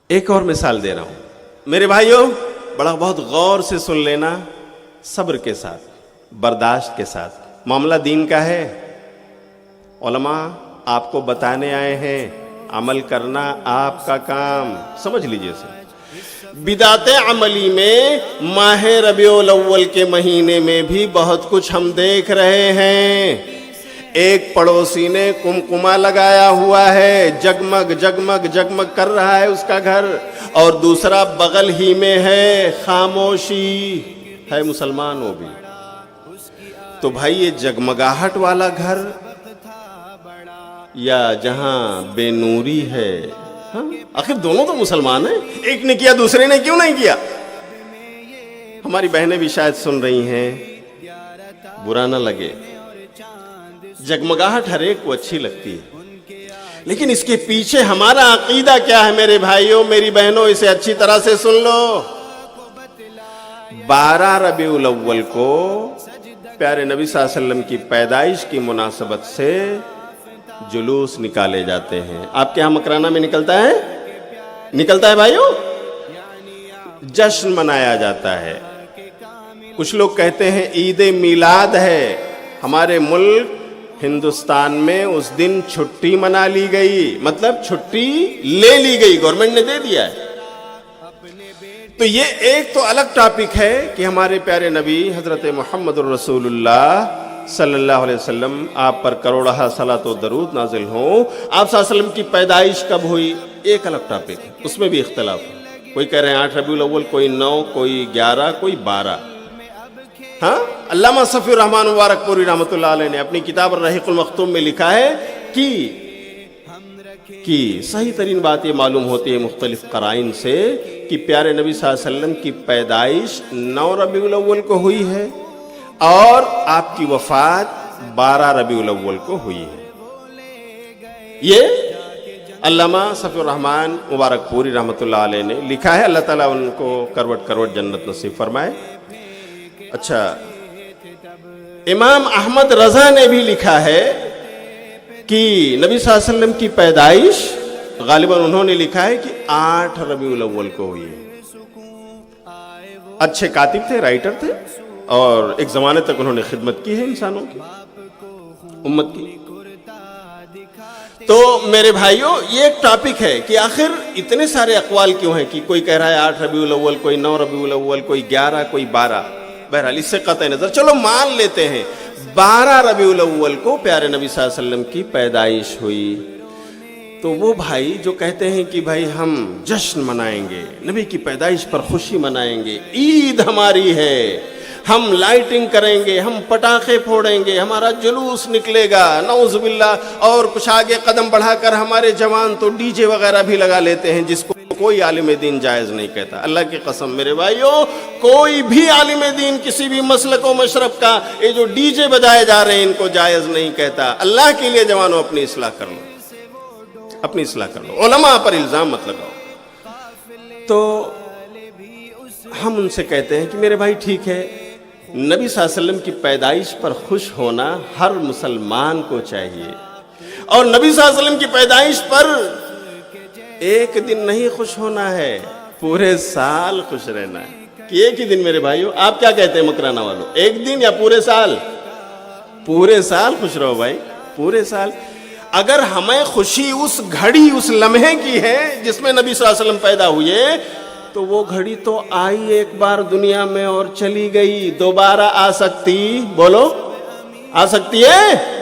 ایک اور مثال دے رہا ہوں میرے بھائیوں، بہت غور سے سن لینا، صبر کے ساتھ، برداشت کے ساتھ۔ معاملہ دین کا ہے، علماء آپ کو بتانے آئے ہیں، عمل کرنا آپ کا کام، سمجھ لیجئے اسے۔ بدعت عملی میں ماہ ربیع الاول کے مہینے میں بھی بہت کچھ ہم دیکھ رہے ہیں۔ ایک پڑوسی نے کمکما لگایا ہوا ہے، جگمگ جگمگ جگمگ کر رہا ہے اس کا گھر، اور دوسرا بغل ہی میں ہے، خاموشی ہے، مسلمان وہ بھی۔ تو بھائی یہ جگمگاہٹ والا گھر یا جہاں بے نوری ہے، آخر دونوں تو مسلمان ہیں، ایک نے کیا دوسرے نے کیوں نہیں کیا؟ ہماری بہنیں بھی شاید سن رہی ہیں، برا نہ لگے، جگمگاہٹ ہر ایک کو اچھی لگتی ہے، لیکن اس کے پیچھے ہمارا عقیدہ کیا ہے میرے بھائیوں، میری بہنوں، اسے اچھی طرح سے سن لو۔ 12 ربیع الاول کو پیارے نبی صلی اللہ علیہ وسلم کی پیدائش کی مناسبت سے جلوس نکالے جاتے ہیں۔ آپ کے ہاں مکرانہ میں نکلتا ہے بھائیوں، جشن منایا جاتا ہے۔ کچھ لوگ کہتے ہیں عید میلاد ہے۔ ہمارے ملک ہندوستان میں اس دن چھٹی منا لی گئی، مطلب چھٹی لے لی گئی، گورنمنٹ نے دے دیا ہے۔ تو یہ ایک تو الگ ٹاپک ہے کہ ہمارے پیارے نبی حضرت محمد الرسول اللہ صلی اللہ علیہ وسلم، آپ پر کروڑہ صلاۃ و درود نازل ہوں، آپ صلی اللہ علیہ وسلم کی پیدائش کب ہوئی، ایک الگ ٹاپک ہے، اس میں بھی اختلاف ہے۔ کوئی کہہ رہے ہیں 8 ربیع الاول، کوئی 9، کوئی 11، کوئی 12۔ ہاں، علامہ صفی الرحمن مبارک پوری رحمۃ اللہ علیہ نے اپنی کتاب الرحیق المختوم میں لکھا ہے کہ صحیح ترین بات یہ معلوم ہوتی ہے مختلف قرائن سے کہ پیارے نبی صلی اللہ علیہ وسلم کی پیدائش 9 ربیع الاول کو ہوئی ہے اور آپ کی وفات 12 ربیع الاول کو ہوئی ہے۔ یہ علامہ صفی الرحمن مبارک پوری رحمۃ اللہ علیہ نے لکھا ہے، اللہ تعالیٰ ان کو کروٹ کروٹ جنت نصیب فرمائے۔ اچھا، امام احمد رضا نے بھی لکھا ہے کہ نبی صلی اللہ علیہ وسلم کی پیدائش غالباً انہوں نے لکھا ہے کہ 8 ربیع الاول کو ہوئی ہے۔ اچھے کاتب تھے، رائٹر تھے، اور ایک زمانے تک انہوں نے خدمت کی ہے انسانوں کی، امت کی۔ تو میرے بھائیوں، یہ ایک ٹاپک ہے کہ آخر اتنے سارے اقوال کیوں ہیں، کہ کوئی کہہ رہا ہے 8 ربیع الاول، کوئی 9 ربیع الاول، کوئی 11، کوئی 12۔ بہرحال اس سے قطع نظر چلو مان لیتے ہیں 12 ربیع الاول کو پیارے نبی صلی اللہ علیہ وسلم کی پیدائش ہوئی۔ تو وہ بھائی جو کہتے ہیں کہ بھائی ہم جشن منائیں گے، نبی کی پیدائش پر خوشی منائیں گے، عید ہماری ہے، ہم لائٹنگ کریں گے، ہم پٹاخے پھوڑیں گے، ہمارا جلوس نکلے گا، نعوذ باللہ، اور کچھ آگے قدم بڑھا کر ہمارے جوان تو ڈی جے وغیرہ بھی لگا لیتے ہیں، جس کو کوئی عالم دین جائز نہیں کہتا۔ اللہ کی قسم میرے بھائیوں، کوئی بھی عالم دین کسی بھی مسلک و مشرب کا یہ جو ڈی جے بجائے جا رہے ہیں ان کو جائز نہیں کہتا۔ اللہ کے لیے جوانوں اپنی اصلاح کر لو، اپنی اصلاح کر لو، علماء پر الزام مت لگاؤ۔ تو ہم ان سے کہتے ہیں کہ میرے بھائی ٹھیک ہے، نبی صلی اللہ علیہ وسلم کی پیدائش پر خوش ہونا ہر مسلمان کو چاہیے، اور نبی صلی اللہ علیہ وسلم کی پیدائش پر ایک دن نہیں خوش ہونا ہے، پورے سال خوش رہنا ہے۔ کہ ایک ہی دن میرے بھائیوں، آپ کیا کہتے ہیں مکرانہ والوں، ایک دن یا پورے سال؟ پورے سال خوش رہو بھائی، پورے سال۔ اگر ہمیں خوشی اس گھڑی، اس لمحے کی ہے جس میں نبی صلی اللہ علیہ وسلم پیدا ہوئے، تو وہ گھڑی تو آئی ایک بار دنیا میں اور چلی گئی، دوبارہ آ سکتی، بولو آ سکتی ہے؟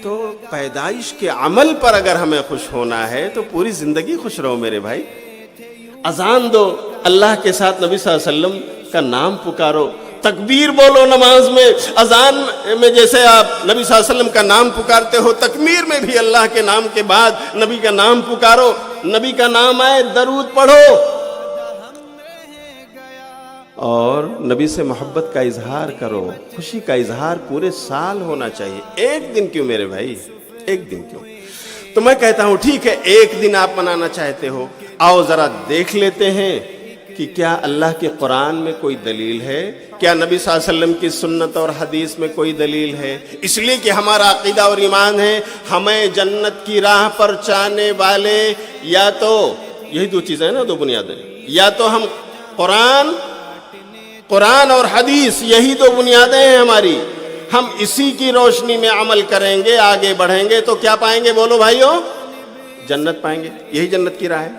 تو پیدائش کے عمل پر اگر ہمیں خوش ہونا ہے تو پوری زندگی خوش رہو میرے بھائی۔ اذان دو، اللہ کے ساتھ نبی صلی اللہ علیہ وسلم کا نام پکارو، تکبیر بولو نماز میں، اذان میں جیسے آپ نبی صلی اللہ علیہ وسلم کا نام پکارتے ہو، تکبیر میں بھی اللہ کے نام کے بعد نبی کا نام پکارو، نبی کا نام آئے درود پڑھو، اور نبی سے محبت کا اظہار کرو، خوشی کا اظہار پورے سال ہونا چاہیے، ایک دن کیوں میرے بھائی، ایک دن کیوں؟ تو میں کہتا ہوں ٹھیک ہے، ایک دن آپ منانا چاہتے ہو، آؤ ذرا دیکھ لیتے ہیں کہ کیا اللہ کے قرآن میں کوئی دلیل ہے، کیا نبی صلی اللہ علیہ وسلم کی سنت اور حدیث میں کوئی دلیل ہے؟ اس لیے کہ ہمارا عقیدہ اور ایمان ہے، ہمیں جنت کی راہ پر چاہنے والے یا تو یہی دو چیزیں ہیں نا، دو بنیادیں، یا تو ہم قرآن اور حدیث، یہی دو بنیادیں ہیں ہماری، ہم اسی کی روشنی میں عمل کریں گے، آگے بڑھیں گے تو کیا پائیں گے بولو بھائیو؟ جنت پائیں گے، یہی جنت کی راہ ہے۔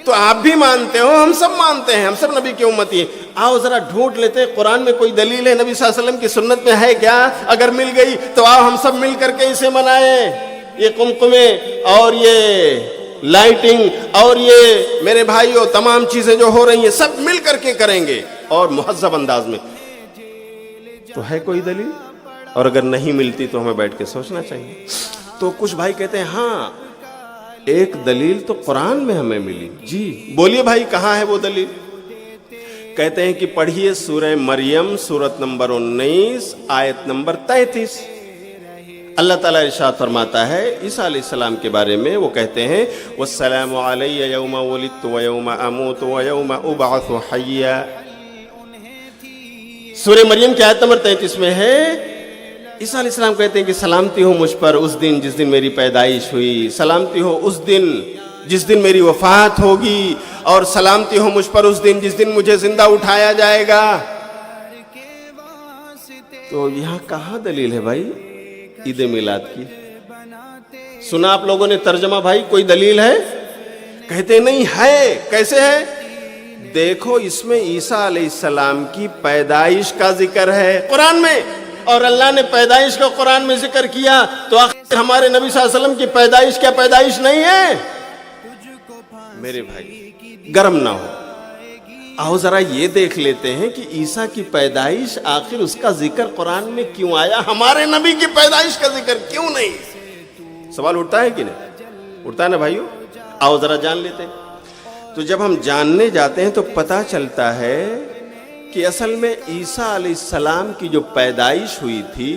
تو آپ بھی مانتے ہو، ہم سب مانتے ہیں، ہم سب نبی کی امتی ہیں، آؤ ذرا ڈھونڈ لیتے ہیں قرآن میں کوئی دلیل ہے، نبی صلی اللہ علیہ وسلم کی سنت میں ہے کیا؟ اگر مل گئی تو آؤ ہم سب مل کر کے اسے منائیں، یہ قمقمے اور یہ لائٹنگ اور یہ میرے بھائیو تمام چیزیں جو ہو رہی ہیں سب مل کر کے کریں گے اور مہذب انداز میں۔ تو ہے کوئی دلیل؟ اور اگر نہیں ملتی تو ہمیں بیٹھ کے سوچنا چاہیے۔ تو کچھ بھائی کہتے ہیں ہاں ایک دلیل تو قرآن میں ہمیں ملی، جی بولیے بھائی کہاں ہے وہ دلیل؟ کہتے ہیں کہ پڑھیے سورہ مریم سورت نمبر 19 آیت نمبر 33۔ اللہ تعالیٰ ارشاد فرماتا ہے عیسیٰ علیہ السلام کے بارے میں، وہ کہتے ہیں وَالسَّلَامُ عَلَيَّ يَوْمَ وُلِدتُّ وَيَوْمَ أَمُوتُ وَيَوْمَ أُبْعَثُ حَيًّا۔ سورہ مریم کی آیت نمبر 33 میں ہے، عیسیٰ علیہ السلام کہتے ہیں کہ سلامتی ہو مجھ پر اس دن جس دن میری پیدائش ہوئی، سلامتی ہو اس دن جس دن میری وفات ہوگی، اور سلامتی ہو مجھ پر اس دن جس دن مجھے زندہ اٹھایا جائے گا۔ تو یہاں کہاں دلیل ہے بھائی عید میلاد کی؟ سنا آپ لوگوں نے ترجمہ بھائی، کوئی دلیل ہے؟ کہتے نہیں ہے۔ کیسے ہے؟ دیکھو اس میں عیسیٰ علیہ السلام کی پیدائش کا ذکر ہے قرآن میں، اور اللہ نے پیدائش کا قرآن میں ذکر کیا، تو آخر ہمارے نبی صلی اللہ علیہ وسلم کی پیدائش کیا پیدائش نہیں ہے؟ میرے بھائی گرم نہ ہو، آؤ ذرا یہ دیکھ لیتے ہیں کہ عیسیٰ کی پیدائش آخر اس کا ذکر قرآن میں کیوں آیا، ہمارے نبی کی پیدائش کا ذکر کیوں نہیں؟ سوال اٹھتا ہے کہ نہیں اٹھتا ہے نا بھائیو؟ آؤ ذرا جان لیتے ہیں۔ تو جب ہم جاننے جاتے ہیں تو پتہ چلتا ہے کہ اصل میں عیسیٰ علیہ السلام کی جو پیدائش ہوئی تھی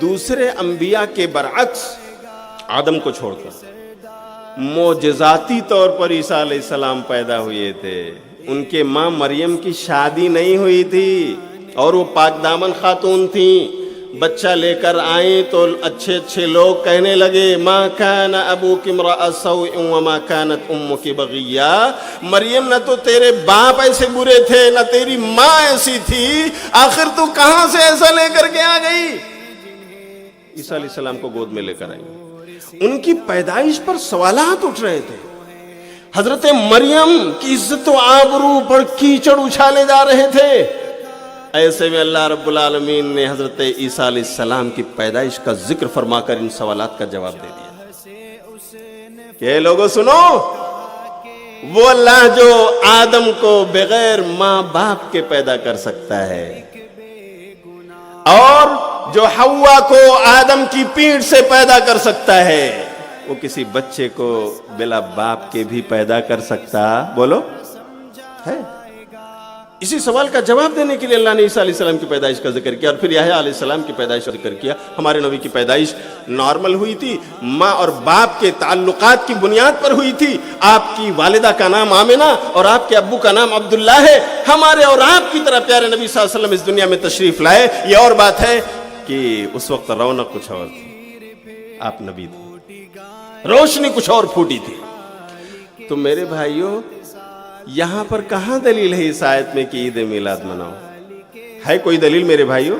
دوسرے انبیاء کے برعکس، آدم کو چھوڑ کر معجزاتی طور پر عیسیٰ علیہ السلام پیدا ہوئے تھے۔ ان کے ماں مریم کی شادی نہیں ہوئی تھی اور وہ پاک دامن خاتون تھیں، بچہ لے کر آئیں تو اچھے اچھے لوگ کہنے لگے ما کان ابوک امرأ سوء وما کانت امک بغیہ، مریم نہ تو تیرے باپ ایسے برے تھے نہ تیری ماں ایسی تھی، آخر تو کہاں سے ایسا لے کر کے آ گئی؟ عیسیٰ علیہ السلام کو گود میں لے کر آئی۔ ان کی پیدائش پر سوالات اٹھ رہے تھے، حضرت مریم کی عزت و آبرو پر کیچڑ اچھالے جا رہے تھے۔ ایسے میں اللہ رب العالمین نے حضرت عیسیٰ علیہ السلام کی پیدائش کا ذکر فرما کر ان سوالات کا جواب دے دیا کہ لوگوں سنو، وہ اللہ جو آدم کو بغیر ماں باپ کے پیدا کر سکتا ہے اور جو حوا کو آدم کی پیٹھ سے پیدا کر سکتا ہے، وہ کسی بچے کو بلا باپ کے بھی پیدا کر سکتا بولو ہے؟ اسی سوال کا جواب دینے کے لیے اللہ نے عیسیٰ علیہ السلام کی پیدائش کا ذکر کیا، اور پھر یحییٰ علیہ السلام کی پیدائش کا ذکر کیا۔ ہمارے نبی کی پیدائش نارمل ہوئی تھی، ماں اور باپ کے تعلقات کی بنیاد پر ہوئی تھی۔ آپ کی والدہ کا نام آمنہ اور آپ کے ابو کا نام عبداللہ ہے۔ ہمارے اور آپ کی طرح پیارے نبی صلی اللہ علیہ وسلم اس دنیا میں تشریف لائے۔ یہ اور بات ہے کہ اس وقت رونق کچھ اور تھی، آپ نبی تھے، روشنی کچھ اور پھوٹی تھی۔ تو میرے بھائیوں یہاں پر کہاں دلیل ہے اس آیت میں کہ عید میلاد مناؤ؟ ہے کوئی دلیل میرے بھائیوں؟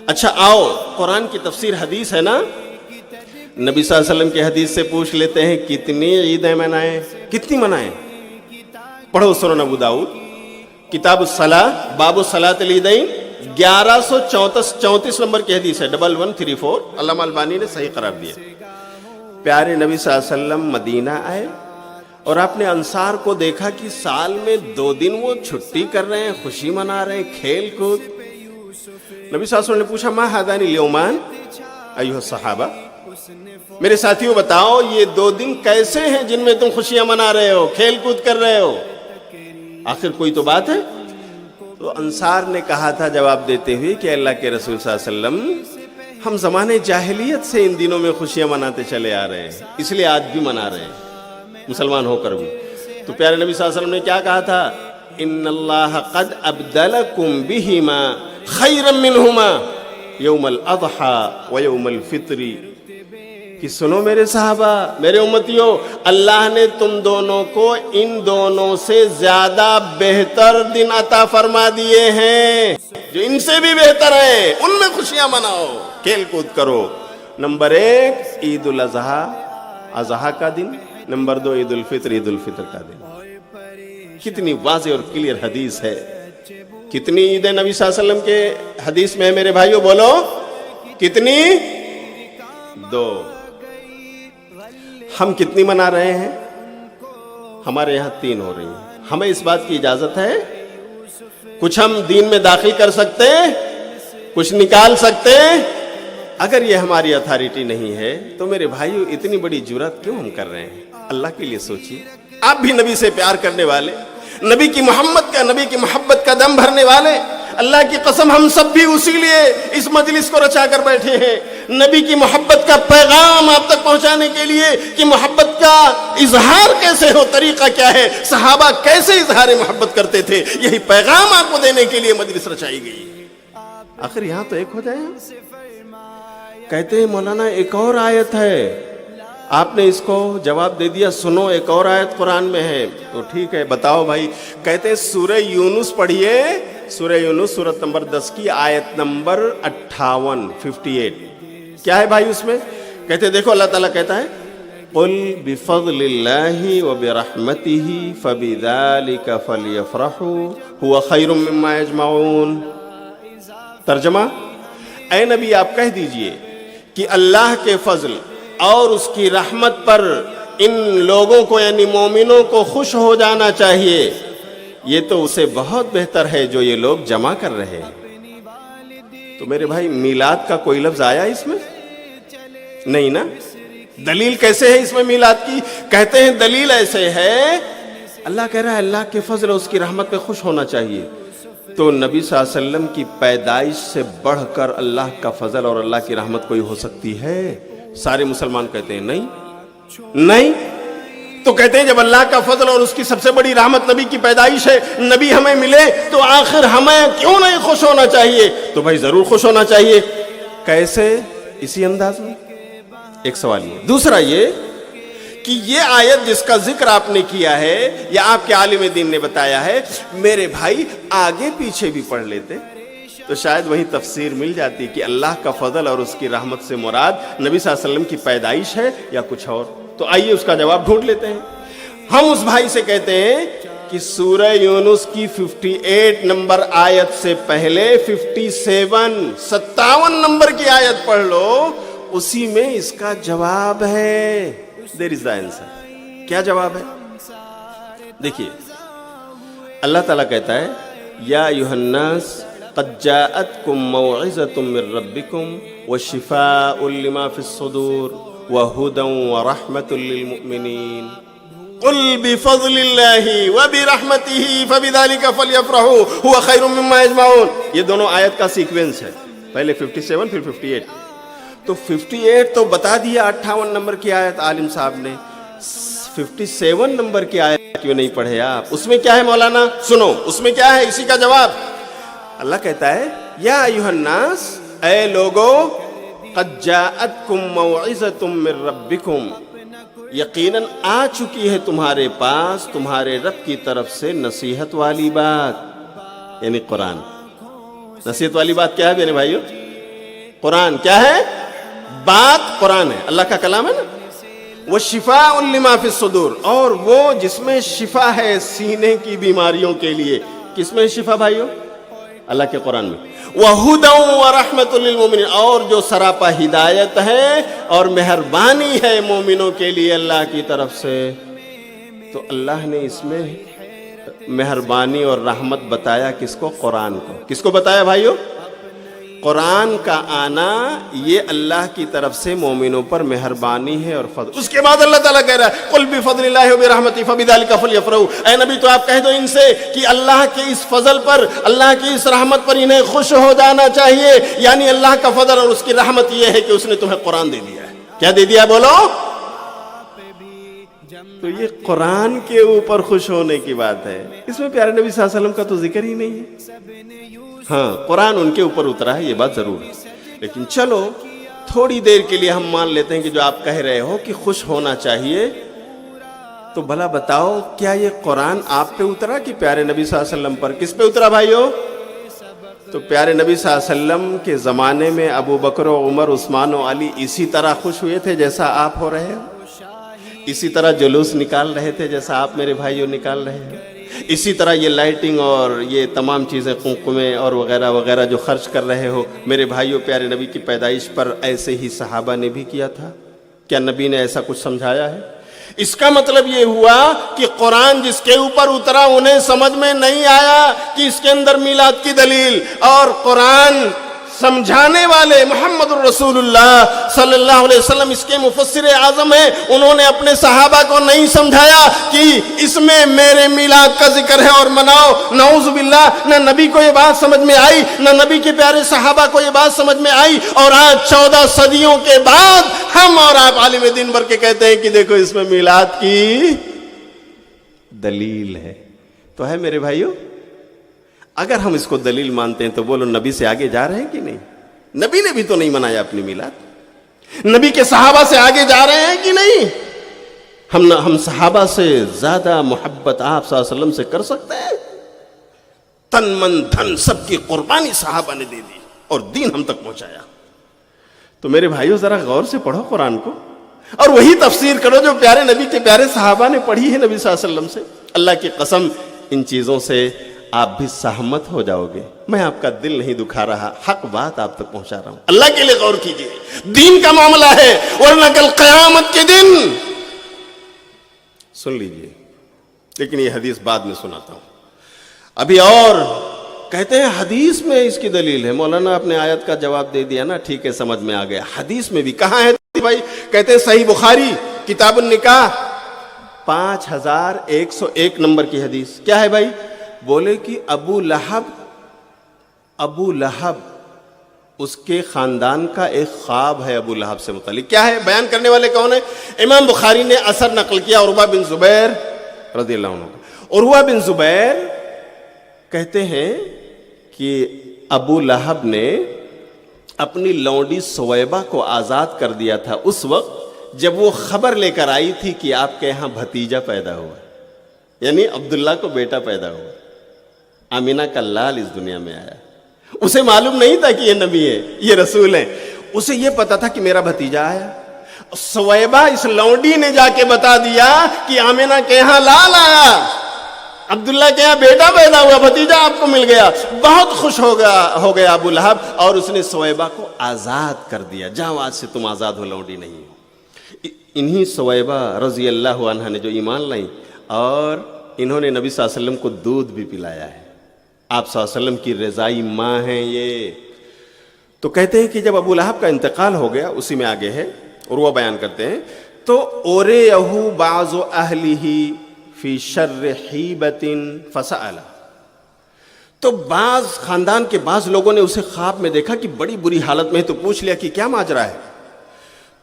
اچھا آؤ قرآن کی تفسیر حدیث ہے نا، نبی صلی اللہ علیہ وسلم کی حدیث سے پوچھ لیتے ہیں کتنی عیدیں منائیں، کتنی منائیں؟ پڑھو سنن ابو داؤد کتاب الصلاۃ باب الصلاۃ العیدین 1134 نمبر کی حدیث ہے 1134، علامہ البانی نے صحیح قرار دیا۔ پیارے نبی صلی اللہ علیہ وسلم مدینہ آئے اور آپ نے انصار کو دیکھا کہ سال میں 2 دن وہ چھٹی کر رہے ہیں، خوشی منا رہے ہیں، کھیل کود۔ نبی صلی اللہ علیہ وسلم نے پوچھا ما ہذان الیومان ایھا الصحابہ، میرے ساتھیوں بتاؤ یہ 2 دن کیسے ہیں جن میں تم خوشیاں منا رہے ہو، کھیل کود کر رہے ہو، آخر کوئی تو بات ہے؟ تو انصار نے کہا تھا جواب دیتے ہوئے کہ اللہ کے رسول صلی اللہ علیہ وسلم ہم زمانے جاہلیت سے ان دنوں میں خوشیاں مناتے چلے آ رہے ہیں، اس لیے آج بھی منا رہے ہیں مسلمان ہو کر بھی۔ تو پیارے نبی صلی اللہ علیہ وسلم نے کیا کہا تھا؟ ان اللہ قد ابدلکم بہما خیرا منہما یوم الاضحی و یوم الفطر کہ سنو میرے صحابہ، میرے امتیوں، اللہ نے تم دونوں کو ان دونوں سے زیادہ بہتر دن عطا فرما دیے ہیں جو ان سے بھی بہتر ہیں، ان میں خوشیاں مناؤ، کھیل کود کرو۔ نمبر 1 عید الاضحیٰ، اضحیٰ کا دن۔ نمبر 2 عید الفطر، عید الفطر کا دن۔ کتنی واضح اور کلیئر حدیث ہے۔ کتنی عید نبی صلی اللہ علیہ وسلم کے حدیث میں ہے میرے بھائیوں؟ بولو کتنی؟ 2۔ ہم کتنی منا رہے ہیں؟ ہمارے یہاں 3 ہو رہی ہیں۔ ہمیں اس بات کی اجازت ہے؟ کچھ ہم دین میں داخل کر سکتے ہیں؟ کچھ نکال سکتے ہیں؟ اگر یہ ہماری اتھارٹی نہیں ہے تو میرے بھائیوں اتنی بڑی جرات کیوں ہم کر رہے ہیں؟ اللہ کے لیے سوچیے۔ آپ بھی نبی سے پیار کرنے والے، نبی کی محبت کا دم بھرنے والے، اللہ کی قسم ہم سب بھی اسی لیے اس مجلس کو رچا کر بیٹھے ہیں، نبی کی محبت کا پیغام آپ تک پہنچانے کے لیے کہ محبت کا اظہار کیسے ہو، طریقہ کیا ہے، صحابہ کیسے اظہار محبت کرتے تھے، یہی پیغام آپ کو دینے کے لیے مجلس رچائی گئی۔ آخر یہاں تو ایک ہو جائے۔ کہتے ہیں مولانا ایک اور آیت ہے، آپ نے اس کو جواب دے دیا، سنو ایک اور آیت قرآن میں ہے۔ تو ٹھیک ہے بتاؤ بھائی۔ کہتے ہیں سورہ یونس پڑھیے، سورہ یونس سورۃ نمبر 10 کی آیت نمبر 58 کیا ہے بھائی اس میں؟ کہتے ہیں دیکھو اللہ تعالیٰ کہتا ہے قُلْ بِفَضْلِ اللَّهِ وَبِرَحْمَتِهِ فَبِذَلِكَ فَلْيَفْرَحُوا هُوَ خَيْرٌ مِّمَّا يَجْمَعُونَ۔ ترجمہ، اے نبی آپ کہہ دیجئے کہ اللہ کے فضل اور اس کی رحمت پر ان لوگوں کو یعنی مومنوں کو خوش ہو جانا چاہیے، یہ تو اسے بہت بہتر ہے جو یہ لوگ جمع کر رہے ہیں۔ تو میرے بھائی میلاد کا کوئی لفظ آیا اس میں؟ نہیں نا؟ دلیل کیسے ہے اس میں میلاد کی؟ کہتے ہیں دلیل ایسے ہے، اللہ کہہ رہا ہے اللہ کے فضل اور اس کی رحمت پہ خوش ہونا چاہیے، تو نبی صلی اللہ علیہ وسلم کی پیدائش سے بڑھ کر اللہ کا فضل اور اللہ کی رحمت کوئی ہو سکتی ہے؟ سارے مسلمان کہتے ہیں نہیں۔ تو کہتے ہیں جب اللہ کا فضل اور اس کی سب سے بڑی رحمت نبی کی پیدائش ہے، نبی ہمیں ملے، تو آخر ہمیں کیوں نہیں خوش ہونا چاہیے؟ تو بھائی ضرور خوش ہونا چاہیے۔ کیسے؟ اسی انداز میں۔ ایک سوال یہ۔ دوسرا یہ کہ یہ آیت جس کا ذکر آپ نے کیا ہے یا آپ کے عالم دین نے بتایا ہے، میرے بھائی آگے پیچھے بھی پڑھ لیتے تو شاید وہیں تفسیر مل جاتی کہ اللہ کا فضل اور اس کی رحمت سے مراد نبی صلی اللہ علیہ وسلم کی پیدائش ہے یا کچھ اور۔ تو آئیے اس کا جواب ڈھونڈ لیتے ہیں۔ ہم اس بھائی سے کہتے ہیں کہ سورہ یونس کی 58 نمبر آیت سے پہلے 57 نمبر کی آیت پڑھ لو، اسی میں اس کا جواب ہے۔ There is the answer۔ کیا جواب ہے؟ دیکھیے اللہ تعالیٰ کہتا ہے یا ایھا الناس قد جاءتکم موعظۃ من ربکم وشفاء لما فی الصدور وہدی ورحمۃ للمؤمنین قل بفضل اللہ وبرحمتہ فبذلک فلیفرحوا ھو خیر مما یجمعون۔ یہ دونوں آیت کا سیکوینس ہے، پہلے 57 پھر 58۔ تو 58 تو بتا دیا 58 نمبر کی آیت عالم صاحب نے، 57 نمبر کی آیت کیوں نہیں پڑھے آپ؟ اس میں کیا ہے مولانا؟ سنو اس میں کیا ہے، اسی کا جواب۔ اللہ کہتا ہے یا ایھا الناس، اے لوگو، قد جاءتکم موعظۃ من ربکم، یقیناً آ چکی ہے تمہارے پاس تمہارے رب کی طرف سے نصیحت والی بات، یعنی قرآن۔ نصیحت والی بات کیا ہے میرے بھائیو؟ قرآن۔ کیا ہے بات؟ قرآن ہے، اللہ کا کلام ہے نا۔ وشفاء لما فی الصدور، اور وہ جس میں شفا ہے سینے کی بیماریوں کے لیے۔ کس میں شفا بھائیو؟ اللہ کے قرآن میں۔ وہدی ورحمۃ للمؤمنین، اور جو سراپا ہدایت ہے اور مہربانی ہے مومنوں کے لیے اللہ کی طرف سے۔ تو اللہ نے اس میں مہربانی اور رحمت بتایا کس کو؟ قرآن کو۔ کس کو بتایا بھائیو؟ قرآن کا آنا یہ اللہ کی طرف سے مومنوں پر مہربانی ہے اور فضل۔ اس کے بعد اللہ تعالیٰ کہہ رہا ہے قل بفضل اللہ وبرحمتہ فبذلک فلیفرحوا، اے نبی تو آپ کہہ دو ان سے کہ اللہ کے اس فضل پر، اللہ کی اس رحمت پر انہیں خوش ہو جانا چاہیے، یعنی اللہ کا فضل اور اس کی رحمت یہ ہے کہ اس نے تمہیں قرآن دے دیا ہے۔ کیا دے دیا بولو؟ تو یہ قرآن کے اوپر خوش ہونے کی بات ہے، اس میں پیارے نبی صلی اللہ علیہ وسلم کا تو ذکر ہی نہیں ہے۔ ہاں قرآن ان کے اوپر اترا ہے، یہ بات ضرور ہے، لیکن چلو تھوڑی دیر کے لیے ہم مان لیتے ہیں کہ جو آپ کہہ رہے ہو کہ خوش ہونا چاہیے، تو بھلا بتاؤ کیا یہ قرآن آپ پہ اترا کہ پیارے نبی صلی اللہ علیہ وسلم پر؟ کس پہ اترا بھائیو؟ تو پیارے نبی صلی اللہ علیہ وسلم کے زمانے میں ابو بکر و عمر عثمان و علی اسی طرح خوش ہوئے تھے جیسا آپ ہو رہے ہو، اسی طرح جلوس نکال رہے تھے جیسا آپ میرے بھائیوں نکال رہے ہیں، اسی طرح یہ لائٹنگ اور یہ تمام چیزیں قمقمے اور وغیرہ وغیرہ جو خرچ کر رہے ہو میرے بھائیوں، پیارے نبی کی پیدائش پر ایسے ہی صحابہ نے بھی کیا تھا؟ کیا نبی نے ایسا کچھ سمجھایا ہے؟ اس کا مطلب یہ ہوا کہ قرآن جس کے اوپر اترا انہیں سمجھ میں نہیں آیا کہ اس کے اندر میلاد کی دلیل، اور قرآن سمجھانے والے محمد الرسول اللہ صلی اللہ علیہ وسلم اس کے مفسر اعظم ہیں، انہوں نے اپنے صحابہ کو نہیں سمجھایا کہ اس میں میرے میلاد کا ذکر ہے اور مناؤ۔ نعوذ باللہ، نہ نبی کو یہ بات سمجھ میں آئی، نہ نبی کے پیارے صحابہ کو یہ بات سمجھ میں آئی، اور آج 14 صدیوں کے بعد ہم اور آپ عالم دین بھر کے کہتے ہیں کہ دیکھو اس میں میلاد کی دلیل ہے۔ تو ہے میرے بھائیوں، اگر ہم اس کو دلیل مانتے ہیں تو بولو نبی سے آگے جا رہے ہیں کہ نہیں؟ نبی نے بھی تو نہیں منایا اپنی میلاد، نبی کے صحابہ سے آگے جا رہے ہیں کہ نہیں؟ ہم صحابہ سے زیادہ محبت آپ صلی اللہ علیہ وسلم سے کر سکتے ہیں؟ تن من دھن سب کی قربانی صحابہ نے دے دی اور دین ہم تک پہنچایا۔ تو میرے بھائیوں ذرا غور سے پڑھو قرآن کو، اور وہی تفسیر کرو جو پیارے نبی کے پیارے صحابہ نے پڑھی ہے نبی صلی اللہ علیہ وسلم سے۔ اللہ کی قسم ان چیزوں سے آپ بھی سہمت ہو جاؤ گے، میں آپ کا دل نہیں دکھا رہا، حق بات آپ تک پہنچا رہا ہوں۔ اللہ کے لیے غور کیجئے، دین کا معاملہ ہے، ورنہ کل قیامت کے دن سن لیجئے، لیکن یہ حدیث بعد میں سناتا ہوں۔ ابھی اور کہتے ہیں حدیث میں اس کی دلیل ہے۔ مولانا اپنے آیت کا جواب دے دیا نا، ٹھیک ہے سمجھ میں آ گیا۔ حدیث میں بھی کہاں ہے بھائی؟ کہتے ہیں صحیح بخاری کتاب النکاح 5101 نمبر کی حدیث۔ کیا ہے بھائی؟ بولے کہ ابو لہب اس کے خاندان کا ایک خواب ہے ابو لہب سے متعلق۔ کیا ہے؟ بیان کرنے والے کون ہیں؟ امام بخاری نے اثر نقل کیا عروہ بن زبیر رضی اللہ عنہ۔ عروہ بن زبیر کہتے ہیں کہ ابو لہب نے اپنی لونڈی سویبہ کو آزاد کر دیا تھا اس وقت جب وہ خبر لے کر آئی تھی کہ آپ کے یہاں بھتیجا پیدا ہوا، یعنی عبداللہ کو بیٹا پیدا ہوا، آمینہ کا لال اس دنیا میں آیا۔ اسے معلوم نہیں تھا کہ یہ نبی ہے، یہ رسول ہے، اسے یہ پتا تھا کہ میرا بھتیجا آیا۔ سویبہ اس لونڈی نے جا کے بتا دیا کہ آمینہ کے یہاں لال آیا، عبداللہ کے یہاں بیٹا پیدا ہوا، بھتیجا آپ کو مل گیا۔ بہت خوش ہو گیا ابو لہب، اور اس نے سویبہ کو آزاد کر دیا، جاؤ آج سے تم آزاد ہو، لونڈی نہیں ہو۔ انہی سویبہ رضی اللہ عنہ نے جو ایمان لائیں، اور انہوں نے نبی صلی اللہ علیہ وسلم کو دودھ بھی پلایا ہے، آپ صلی اللہ علیہ وسلم کی رضائی ماں ہیں یہ۔ تو کہتے ہیں کہ جب ابو لہب کا انتقال ہو گیا، اسی میں آگے ہے، عروہ بیان کرتے ہیں، تو اورئہ بعض اہلہ فی شر حیبۃ فسأل، تو بعض خاندان کے بعض لوگوں نے اسے خواب میں دیکھا کہ بڑی بری حالت میں، تو پوچھ لیا کہ کیا ماجرا ہے؟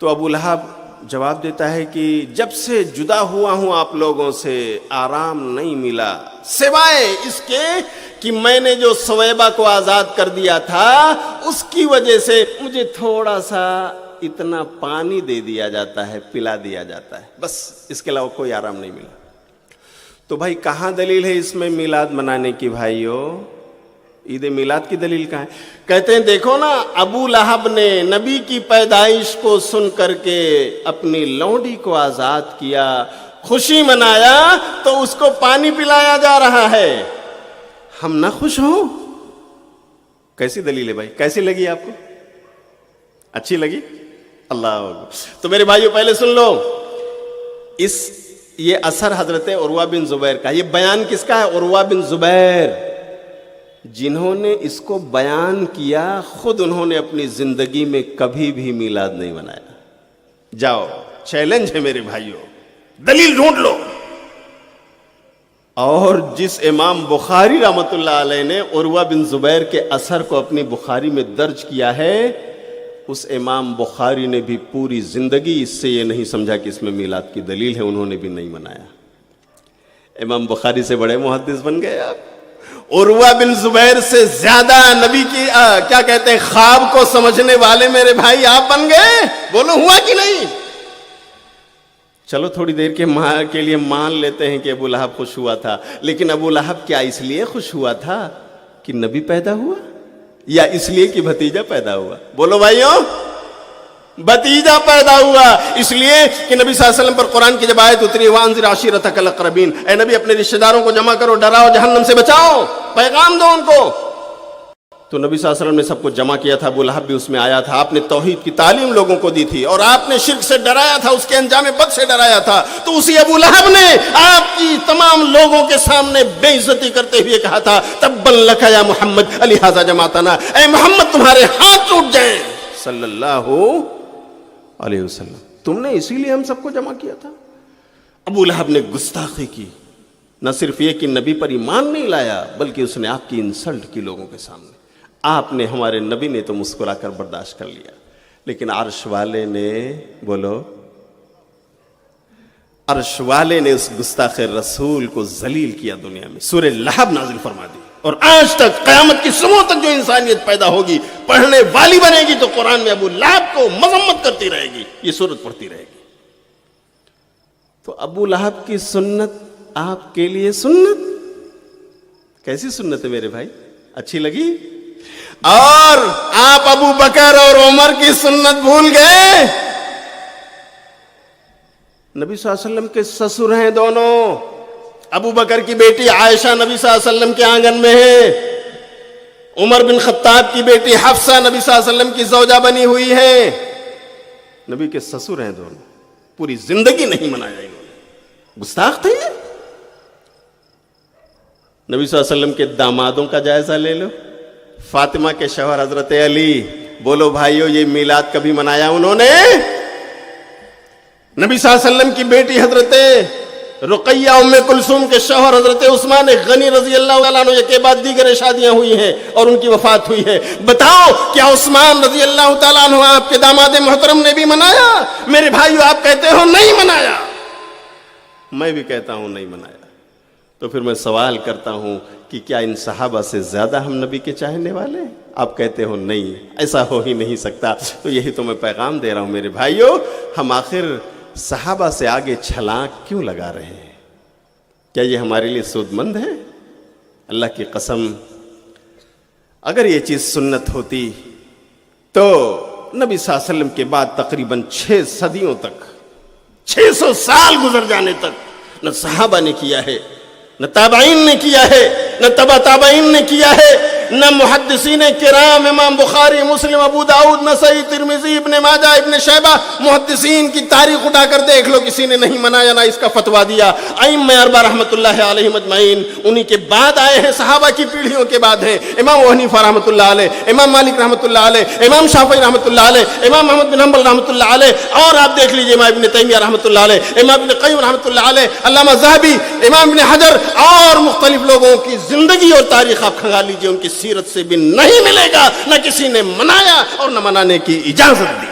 تو ابو لہب جواب دیتا ہے کہ جب سے جدا ہوا ہوں آپ لوگوں سے آرام نہیں ملا، سوائے اس کے کہ میں نے جو سویبہ کو آزاد کر دیا تھا اس کی وجہ سے مجھے تھوڑا سا اتنا پانی دے دیا جاتا ہے، پلا دیا جاتا ہے، بس اس کے علاوہ کوئی آرام نہیں ملا۔ تو بھائی کہاں دلیل ہے اس میں میلاد منانے کی؟ بھائیو عید میلاد کی دلیل کہاں ہے؟ کہتے ہیں دیکھو نا، ابو لہب نے نبی کی پیدائش کو سن کر کے اپنی لونڈی کو آزاد کیا، خوشی منایا، تو اس کو پانی پلایا جا رہا ہے، ہم نہ خوش ہوں؟ کیسی دلیل ہے بھائی؟ کیسی لگی آپ کو؟ اچھی لگی؟ اللہ اکبر۔ تو میرے بھائیو پہلے سن لو، یہ اثر حضرت عروہ بن زبیر کا، یہ بیان کس کا ہے؟ عروہ بن زبیر، جنہوں نے اس کو بیان کیا خود انہوں نے اپنی زندگی میں کبھی بھی میلاد نہیں منایا۔ جاؤ، چیلنج ہے میرے بھائیو، دلیل ڈھونڈ لو۔ اور جس امام بخاری رحمۃ اللہ علیہ نے عروہ بن زبیر کے اثر کو اپنی بخاری میں درج کیا ہے، اس امام بخاری نے بھی پوری زندگی اس سے یہ نہیں سمجھا کہ اس میں میلاد کی دلیل ہے، انہوں نے بھی نہیں منایا۔ امام بخاری سے بڑے محدث بن گئے آپ، عروہ بن زبیر سے زیادہ نبی کی کیا کہتے ہیں خواب کو سمجھنے والے میرے بھائی آپ بن گئے. بولو ہوا کہ نہیں؟ چلو تھوڑی دیر کے لیے مان لیتے ہیں کہ ابو لہب خوش ہوا تھا، لیکن ابو لہب کیا اس لیے خوش ہوا تھا کہ نبی پیدا ہوا، یا اس لیے کہ بھتیجا پیدا ہوا؟ بولو بھائیوں، بھتیجا پیدا ہوا اس لیے کہ نبی صلی اللہ علیہ وسلم پر قرآن کی جب آیت اتری وانذر عشیرتک الاقربین، اے نبی اپنے رشتہ داروں کو جمع کرو، ڈراؤ، جہنم سے بچاؤ، پیغام دو ان کو. تو نبی صلی اللہ علیہ وسلم نے سب کو جمع کیا تھا، ابو لہب بھی اس میں آیا تھا. آپ نے توحید کی تعلیم لوگوں کو دی تھی اور آپ نے شرک سے ڈرایا تھا، اس کے انجام بد سے ڈرایا تھا. تو اسی ابو لہب نے آپ کی تمام لوگوں کے سامنے بے عزتی کرتے ہوئے کہا تھا تبا لک یا محمد لہذا جمعتنا، اے محمد تمہارے ہاتھ ٹوٹ جائیں صلی اللہ علیہ وسلم، تم نے اسی لیے ہم سب کو جمع کیا تھا. ابو لہب نے گستاخی کی، نہ صرف یہ کہ نبی پر ایمان نہیں لایا بلکہ اس نے آپ کی انسلٹ کی لوگوں کے سامنے. آپ نے، ہمارے نبی نے تو مسکرا کر برداشت کر لیا، لیکن عرش والے نے، بولو، عرش والے نے اس گستاخ رسول کو ذلیل کیا دنیا میں. سورہ لہب نازل فرما دی، اور آج تک قیامت کی صبح تک جو انسانیت پیدا ہوگی پڑھنے والی بنے گی تو قرآن میں ابو لہب کو مذمت کرتی رہے گی، یہ سورت پڑھتی رہے گی. تو ابو لہب کی سنت آپ کے لیے سنت، کیسی سنت ہے میرے بھائی؟ اچھی لگی؟ اور آپ ابو بکر اور عمر کی سنت بھول گئے. نبی صلی اللہ علیہ وسلم کے سسر ہیں دونوں. ابو بکر کی بیٹی عائشہ نبی صلی اللہ علیہ وسلم کے آنگن میں ہے، عمر بن خطاب کی بیٹی حفصہ نبی صلی اللہ علیہ وسلم کی زوجہ بنی ہوئی ہے. نبی کے سسر ہیں دونوں، پوری زندگی نہیں منایا انہوں نے، گستاخ تھے یہ. نبی صلی اللہ علیہ وسلم کے دامادوں کا جائزہ لے لو. فاطمہ کے شوہر حضرت علی، بولو بھائیو یہ میلاد کبھی منایا انہوں نے؟ نبی صلی اللہ علیہ وسلم کی بیٹی حضرت رقیہ ام کلثوم کے شوہر حضرت عثمان غنی رضی اللہ تعالیٰ عنہ کے بعد دیگر شادیاں ہوئی ہیں اور ان کی وفات ہوئی ہے. بتاؤ کیا عثمان رضی اللہ تعالیٰ عنہ آپ کے داماد محترم نے بھی منایا؟ میرے بھائیو آپ کہتے ہو نہیں منایا، میں بھی کہتا ہوں نہیں منایا. تو پھر میں سوال کرتا ہوں کہ کیا ان صحابہ سے زیادہ ہم نبی کے چاہنے والے ہیں؟ آپ کہتے ہو نہیں، ایسا ہو ہی نہیں سکتا. تو یہی تو میں پیغام دے رہا ہوں میرے بھائیو، ہم آخر صحابہ سے آگے چھلانگ کیوں لگا رہے ہیں؟ کیا یہ ہمارے لیے سود مند ہے؟ اللہ کی قسم اگر یہ چیز سنت ہوتی تو نبی صلی اللہ علیہ وسلم کے بعد تقریباً 6 صدیوں تک، 600 سال گزر جانے تک نہ صحابہ نے کیا ہے، نہ تابعین نے کیا ہے، نہ تبع تابعین نے کیا ہے، نہ محدثین کرام امام بخاری، مسلم، ابو داؤد، نسائی، ترمذی، ابن ماجہ، ابن شیبہ، محدثین کی تاریخ اٹھا کر دیکھ لو، کسی نے نہیں منایا نہ اس کا فتویٰ دیا. ائمہ اربعہ رحمۃ اللہ علیہم اجمعین انہی کے بعد آئے ہیں، صحابہ کی پیڑھیوں کے بعد ہیں. امام ابو حنیفہ رحمۃ اللہ علیہ، امام مالک رحمۃ اللہ علیہ، امام شافعی رحمۃ اللہ علیہ، امام احمد بن حنبل رحمۃ اللہ علیہ، اور آپ دیکھ لیجئے امام ابن تیمیہ رحمۃ اللہ علیہ، امام ابن قیم رحمۃ اللہ علیہ، علامہ ذہبی، امام ابن حجر، اور مختلف لوگوں کی زندگی اور تاریخ آپ کھنگال لیجئے، ان کی سیرت سے بھی نہیں ملے گا نہ کسی نے منایا اور نہ منانے کی اجازت دی.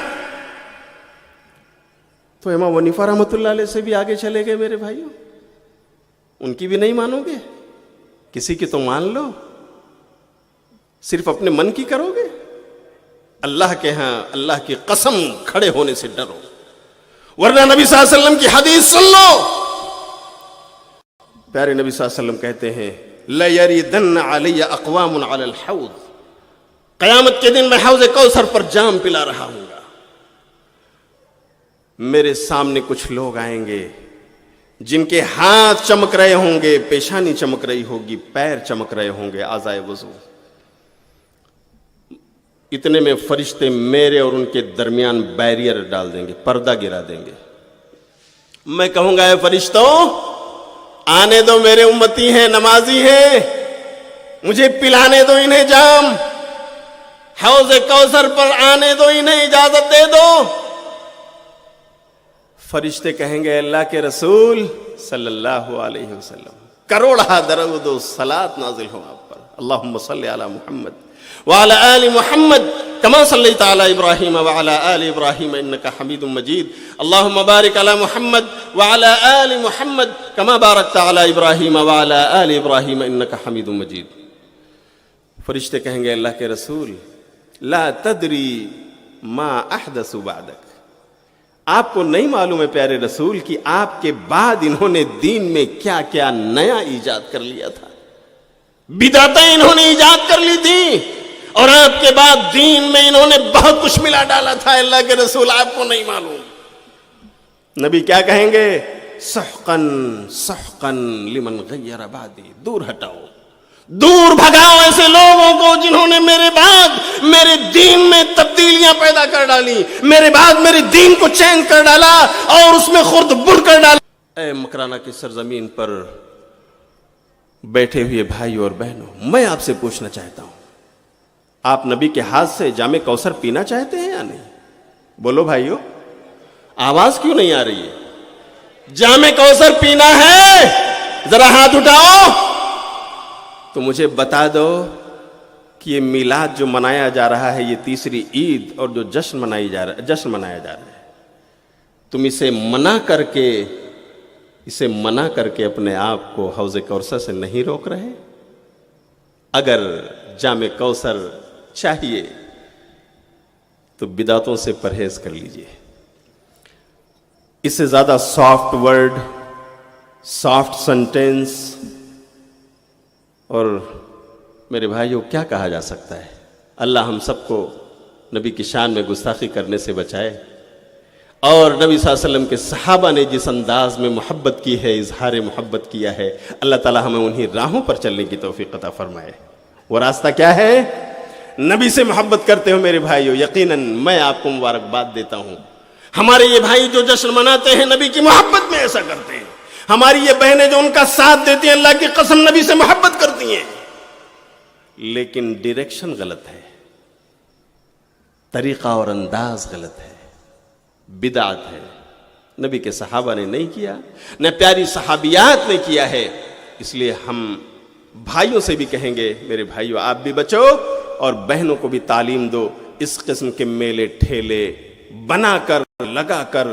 تو امام حنیفہ رحمۃ اللہ علیہ سے بھی آگے چلے گئے میرے بھائیوں، ان کی بھی نہیں مانو گے؟ کسی کی تو مان لو، صرف اپنے من کی کرو گے؟ اللہ کے ہاں اللہ کی قسم کھڑے ہونے سے ڈرو، ورنہ نبی صلی اللہ علیہ وسلم کی حدیث سن لو. پیارے نبی صلی اللہ علیہ وسلم کہتے ہیں لَيَرِدَنَّ عَلَيَّ أَقْوَامٌ عَلَى الْحَوْضِ، قیامت کے دن میں حوض کوثر پر جام پلا رہا ہوں گا. میرے سامنے کچھ لوگ آئیں گے جن کے ہاتھ چمک رہے ہوں گے، پیشانی چمک رہی ہوگی، پیر چمک رہے ہوں گے، اعضائے وضو. اتنے میں فرشتے میرے اور ان کے درمیان بیریئر ڈال دیں گے، پردہ گرا دیں گے. میں کہوں گا اے فرشتوں آنے دو، میرے امتی ہیں، نمازی ہیں، مجھے پلانے دو انہیں جام، حوض کوثر پر آنے دو انہیں، اجازت دے دو. فرشتے کہیں گے اللہ کے رسول صلی اللہ علیہ وسلم کروڑہ درود و صلاۃ نازل ہو آپ پر. اللہم صلی علی محمد وعلی آل محمد کما صلیت علی ابراہیم وعلی آل ابراہیم انک حمید مجید. اللہم بارک علی محمد وعلى آل محمد كما باركت على إبراهيم وعلى آل إبراهيم إنك حميد مجيد. فرشتے کہیں گے اللہ کے رسول لا تدری ما احدث بعدک، آپ کو نہیں معلوم ہے پیارے رسول کہ آپ کے بعد انہوں نے دین میں کیا کیا نیا ایجاد کر لیا تھا. بدعتیں انہوں نے ایجاد کر لی تھی اور آپ کے بعد دین میں انہوں نے بہت کچھ ملا ڈالا تھا. اللہ کے رسول آپ کو نہیں معلوم. نبی کیا کہیں گے؟ سحقن سحقن لمن غیر بعدی، دور ہٹاؤ، دور بھگاؤ ایسے لوگوں کو جنہوں نے میرے بعد میرے دین میں تبدیلیاں پیدا کر ڈالی، میرے بعد میرے دین کو چینج کر ڈالا اور اس میں خرد بر کر ڈالا. اے مکرانہ کی سرزمین پر بیٹھے ہوئے بھائیوں اور بہنوں، میں آپ سے پوچھنا چاہتا ہوں، آپ نبی کے ہاتھ سے جام کوثر پینا چاہتے ہیں یا نہیں؟ بولو بھائیوں، آواز کیوں نہیں آ رہی ہے؟ جام کوثر پینا ہے؟ ذرا ہاتھ اٹھاؤ تو مجھے بتا دو کہ یہ میلاد جو منایا جا رہا ہے، یہ تیسری عید اور جو جشن منایا جا رہا ہے، تم اسے منع کر کے اپنے آپ کو حوض کوثر سے نہیں روک رہے؟ اگر جام کوثر چاہیے تو بدعتوں سے پرہیز کر لیجئے. اس سے زیادہ سافٹ ورڈ، سافٹ سینٹینس اور میرے بھائیوں کیا کہا جا سکتا ہے؟ اللہ ہم سب کو نبی کی شان میں گستاخی کرنے سے بچائے. اور نبی صلی اللہ علیہ وسلم کے صحابہ نے جس انداز میں محبت کی ہے، اظہار محبت کیا ہے، اللہ تعالی ہمیں انہی راہوں پر چلنے کی توفیق عطا فرمائے. وہ راستہ کیا ہے؟ نبی سے محبت کرتے ہو میرے بھائیوں، یقیناً میں آپ کو مبارکباد دیتا ہوں. ہمارے یہ بھائی جو جشن مناتے ہیں نبی کی محبت میں ایسا کرتے ہیں. ہماری یہ بہنیں جو ان کا ساتھ دیتی ہیں، اللہ کی قسم نبی سے محبت کرتی ہیں، لیکن ڈائریکشن غلط ہے، طریقہ اور انداز غلط ہے، بدعت ہے. نبی کے صحابہ نے نہیں کیا، نہ پیاری صحابیات نے کیا ہے. اس لیے ہم بھائیوں سے بھی کہیں گے میرے بھائیوں آپ بھی بچو اور بہنوں کو بھی تعلیم دو. اس قسم کے میلے ٹھیلے بنا کر لگا کر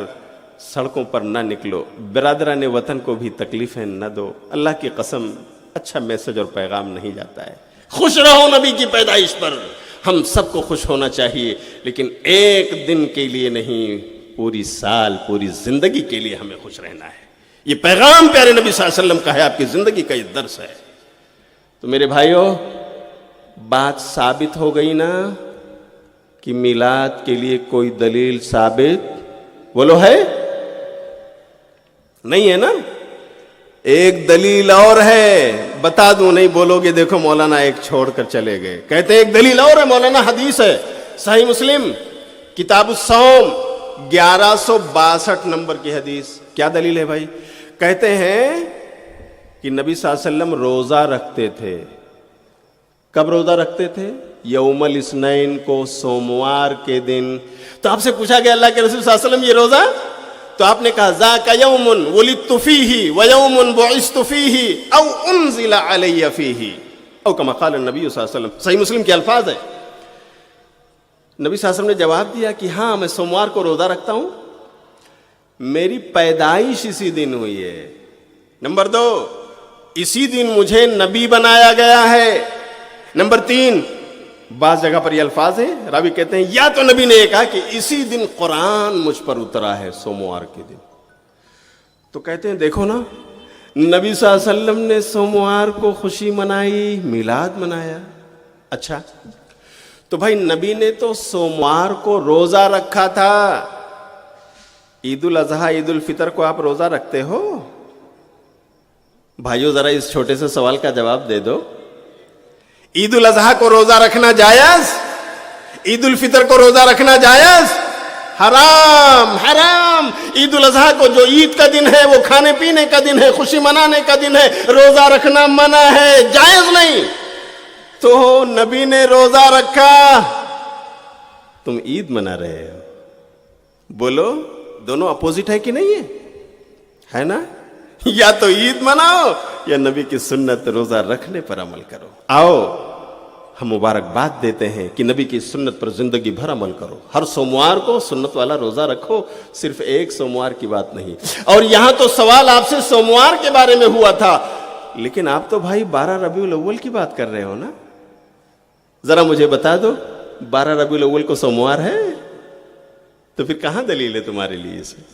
سڑکوں پر نہ نکلو. برادران وطن کو بھی تکلیفیں نہ دو. اللہ کی قسم اچھا میسج اور پیغام نہیں جاتا ہے. خوش رہو نبی کی پیدائش پر، ہم سب کو خوش ہونا چاہیے، لیکن ایک دن کے لیے نہیں، پوری سال پوری زندگی کے لیے ہمیں خوش رہنا ہے. یہ پیغام پیارے نبی صلی اللہ علیہ وسلم کا ہے، آپ کی زندگی کا یہ درس ہے. تو میرے بھائیوں بات ثابت ہو گئی نا کہ میلاد کے لیے کوئی دلیل ثابت بولو ہے؟ نہیں ہے نا؟ ایک دلیل اور ہے، بتا دوں نہیں بولو گے دیکھو مولانا ایک چھوڑ کر چلے گئے. کہتے ہیں ایک دلیل اور ہے مولانا، حدیث ہے صحیح مسلم کتاب الصوم 1162 نمبر کی حدیث. کیا دلیل ہے بھائی؟ کہتے ہیں کہ نبی صلی اللہ علیہ وسلم روزہ رکھتے تھے. کب روزہ رکھتے تھے؟ یوم الاثنین کو، سوموار کے دن. تو آپ سے پوچھا گیا اللہ کے رسول صلی اللہ علیہ وسلم یہ روزہ؟ تو آپ نے کہا ذاک یوم ولدت فیہ ویوم بعثت فیہ او انزل علی فیہ او کما قال النبی صلی اللہ علیہ وسلم. صحیح مسلم کے الفاظ ہے. نبی صلی اللہ علیہ وسلم نے جواب دیا کہ ہاں میں سوموار کو روزہ رکھتا ہوں، میری پیدائش اسی دن ہوئی ہے. نمبر 2 اسی دن مجھے نبی بنایا گیا ہے. نمبر 3 بعض جگہ پر یہ الفاظ ہیں، راوی کہتے ہیں یا تو نبی نے یہ کہا کہ اسی دن قرآن مجھ پر اترا ہے سوموار کے دن. تو کہتے ہیں دیکھو نا، نبی صلی اللہ علیہ وسلم نے سوموار کو خوشی منائی، میلاد منایا. اچھا تو بھائی نبی نے تو سوموار کو روزہ رکھا تھا. عید الاضحیٰ عید الفطر کو آپ روزہ رکھتے ہو؟ بھائیو ذرا اس چھوٹے سے سوال کا جواب دے دو. عید الاضحیٰ کو روزہ رکھنا جائز؟ عید الفطر کو روزہ رکھنا جائز؟ حرام حرام. عید الاضحیٰ کو جو عید کا دن ہے وہ کھانے پینے کا دن ہے، خوشی منانے کا دن ہے، روزہ رکھنا منع ہے، جائز نہیں. تو نبی نے روزہ رکھا، تم عید منا رہے ہو. بولو دونوں اپوزٹ ہے کہ نہیں ہے نا؟ یا تو عید مناؤ یا نبی کی سنت روزہ رکھنے پر عمل کرو. آؤ ہم مبارکباد دیتے ہیں کہ نبی کی سنت پر زندگی بھر عمل کرو. ہر سوموار کو سنت والا روزہ رکھو, صرف ایک سوموار کی بات نہیں. اور یہاں تو سوال آپ سے سوموار کے بارے میں ہوا تھا, لیکن آپ تو بھائی 12 ربیع الاول کی بات کر رہے ہو نا. ذرا مجھے بتا دو 12 ربیع الاول کو سوموار ہے؟ تو پھر کہاں دلیل ہے تمہارے لیے اس میں؟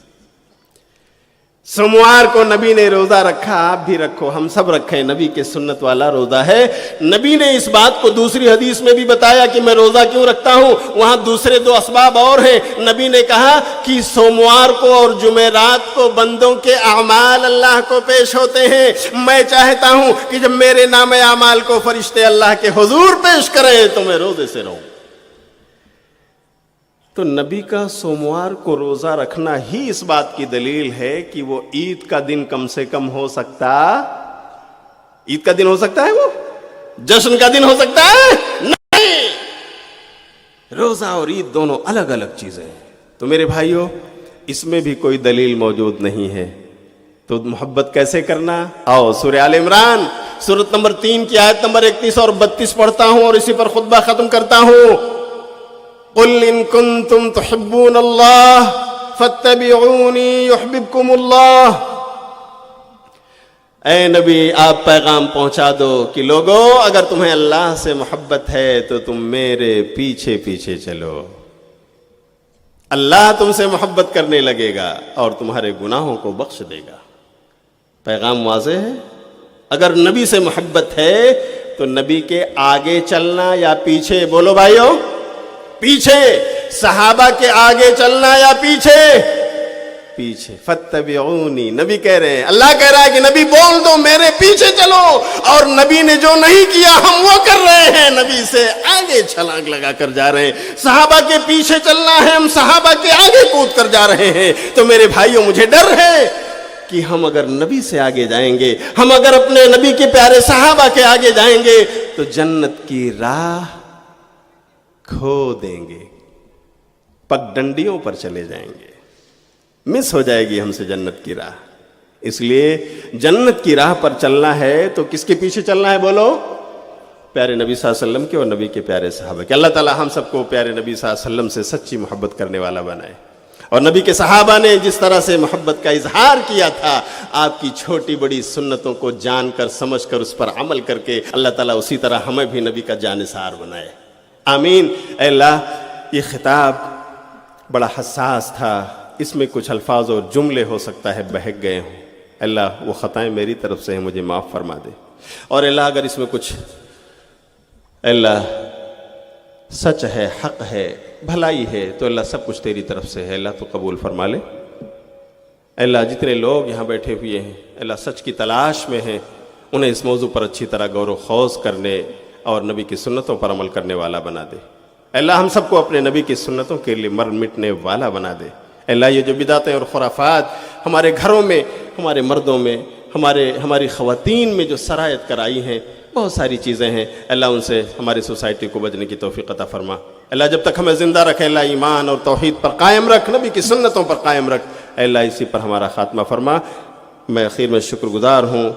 سوموار کو نبی نے روزہ رکھا, آپ بھی رکھو, ہم سب رکھیں, نبی کے سنت والا روزہ ہے. نبی نے اس بات کو دوسری حدیث میں بھی بتایا کہ میں روزہ کیوں رکھتا ہوں, وہاں دوسرے 2 اسباب اور ہیں. نبی نے کہا کہ سوموار کو اور جمعرات کو بندوں کے اعمال اللہ کو پیش ہوتے ہیں. میں چاہتا ہوں کہ جب میرے نام اعمال کو فرشتے اللہ کے حضور پیش کریں تو میں روزے سے رہوں. تو نبی کا سوموار کو روزہ رکھنا ہی اس بات کی دلیل ہے کہ وہ عید کا دن کم سے کم ہو سکتا, عید کا دن ہو سکتا ہے, وہ جشن کا دن ہو سکتا ہے نہیں. روزہ اور عید دونوں الگ الگ چیزیں ہیں. تو میرے بھائیو, اس میں بھی کوئی دلیل موجود نہیں ہے. تو محبت کیسے کرنا؟ آؤ سورہ آل عمران سورت نمبر 3 کی آیت نمبر 31 اور 32 پڑھتا ہوں اور اسی پر خطبہ ختم کرتا ہوں. قل ان کنتم تحبون اللہ فاتبعونی یحببکم اللہ. اے نبی آپ پیغام پہنچا دو کہ لوگو اگر تمہیں اللہ سے محبت ہے تو تم میرے پیچھے پیچھے چلو. اللہ تم سے محبت کرنے لگے گا اور تمہارے گناہوں کو بخش دے گا. پیغام واضح ہے. اگر نبی سے محبت ہے تو نبی کے آگے چلنا یا پیچھے؟ بولو بھائیو, پیچھے. صحابہ کے آگے چلنا یا پیچھے؟ پیچھے. فاتبعونی نبی کہہ رہے ہیں, اللہ کہہ رہا ہے کہ نبی بول دو میرے پیچھے چلو. اور نبی نے جو نہیں کیا ہم وہ کر رہے ہیں, نبی سے آگے چھلانگ لگا کر جا رہے ہیں. صحابہ کے پیچھے چلنا ہے, ہم صحابہ کے آگے کود کر جا رہے ہیں. تو میرے بھائیوں مجھے ڈر ہے کہ ہم اگر نبی سے آگے جائیں گے, ہم اگر اپنے نبی کے پیارے صحابہ کے آگے جائیں گے تو جنت کی راہ کھو دیں گے, پگ ڈنڈیوں پر چلے جائیں گے, مس ہو جائے گی ہم سے جنت کی راہ. اس لیے جنت کی راہ پر چلنا ہے تو کس کے پیچھے چلنا ہے؟ بولو, پیارے نبی صلی اللہ علیہ وسلم کے اور نبی کے پیارے صحابہ کے. اللہ تعالی ہم سب کو پیارے نبی صلی اللہ علیہ وسلم سے سچی محبت کرنے والا بنائے. اور نبی کے صحابہ نے جس طرح سے محبت کا اظہار کیا تھا, آپ کی چھوٹی بڑی سنتوں کو جان کر سمجھ کر اس پر عمل کر کے اللہ تعالیٰ اسی طرح ہمیں بھی نبی کا جانثار بنائے. آمین. اے اللہ, یہ خطاب بڑا حساس تھا, اس میں کچھ الفاظ اور جملے ہو سکتا ہے بہک گئے ہوں. اللہ وہ خطائیں میری طرف سے ہیں, مجھے معاف فرما دے. اور اللہ اگر اس میں کچھ اللہ سچ ہے, حق ہے, بھلائی ہے تو اللہ سب کچھ تیری طرف سے ہے. اللہ تو قبول فرما لے. اللہ جتنے لوگ یہاں بیٹھے ہوئے ہیں اللہ سچ کی تلاش میں ہیں, انہیں اس موضوع پر اچھی طرح غور و خوض کرنے اور نبی کی سنتوں پر عمل کرنے والا بنا دے. اللہ ہم سب کو اپنے نبی کی سنتوں کے لیے مر مٹنے والا بنا دے. اللہ یہ جو بدعتیں اور خرافات ہمارے گھروں میں, ہمارے مردوں میں, ہماری خواتین میں جو سرایت کرائی ہیں, بہت ساری چیزیں ہیں, اللہ ان سے ہماری سوسائٹی کو بچنے کی توفیق عطا فرما. اللہ جب تک ہمیں زندہ رکھے اللہ ایمان اور توحید پر قائم رکھ, نبی کی سنتوں پر قائم رکھ. اللہ اسی پر ہمارا خاتمہ فرما. میں اخیر میں شکر گزار ہوں